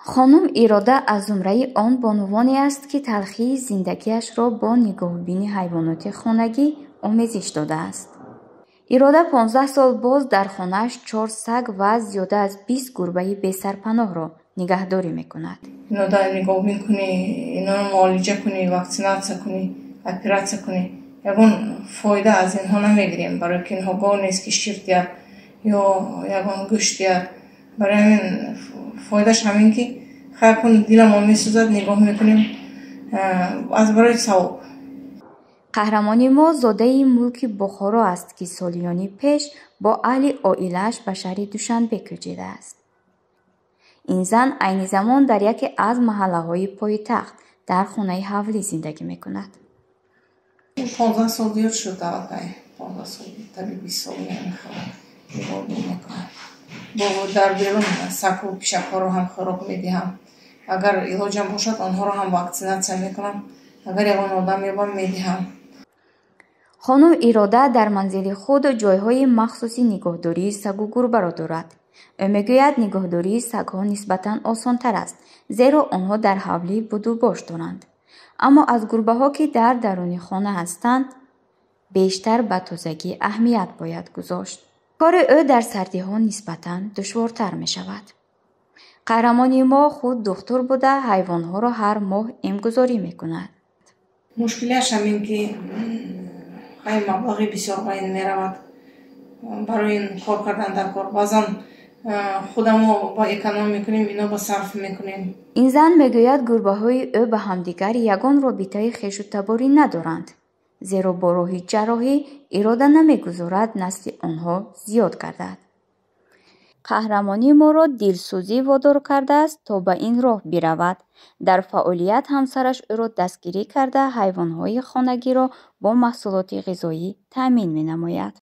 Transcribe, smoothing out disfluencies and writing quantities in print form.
خانم ایراده از زمره آن بانوانی است که تلخی زندگیش را با نگاهبین حیوانات خانگی آمیزش داده است. ایراده 15 سال باز در خانه‌اش 4 سگ و زیاده از 20 گربه بی‌سرپناه را نگهداری می‌کند. اینا را نگاهبین کنی، اینا را معالجه کنی، واکسیناسیون کنی، اپراسیون کنی. یگان فایده از اینها نمیگیریم، برای که اینها گاو نیست که شیر دهد یا یگان گوشت دهد. برای همین فایدهش همین که خیر کن دل ما میسوزد، نگاه میکنیم از برای ثواب. قهرمانی ما زاده ملک بخارا است که سالیانی پیش با اهل عائله‌اش به شهر دوشنبه کوچیده است. این زن عین زمان در یکی از محله‌های پایتخت در خانه حولی زندگی میکند. 15 سال دیگر شد دعوتای 15 سال تا 20 سال نمیخوام با در بیرون سکو پیشک‌ها رو هم خوراک میدهم. اگر علاجم باشد آنها رو هم واکسیناسیون میکنم. اگر یگان آدم میبرم میدهم. خانم ایراده در منزل خود جایهای مخصوصی نگهداری سگ و گربه را دارد. او میگوید نگهداری سگ‌ها نسبتاً آسان‌تر است، زیرا آنها در حولی بود و باش دارند. اما از گربه‌ها که در درون خانه هستند بیشتر به تازگی اهمیت باید گذاشت. کار او در سردی‌ها نسبتاً دشوارتر می شود. قهرمانی ما خود دکتر بوده حیوان‌ها را هر ماه ایمن‌گذاری می‌کند. مشکلش همین که خیلی مبلغی بسیار پایین می‌رود برای این کار کردن در کار. بعضاً خودمو با اکانوم می‌کنیم، اینا با صرف می‌کنیم. این زن میگوید گربه‌های او به همدیگر یگان رابطه خویش و تباری ندارند، زیرا با راه جراحی ایراده نمیگذارد نسل آنها زیاد گردد. قهرمانی ما را دلسوزی وادار کرده است تا به این راه برود. در فعالیت همسرش او را دستگیری کرده حیوانات خانگی را با محصولات غذایی تأمین می‌نماید.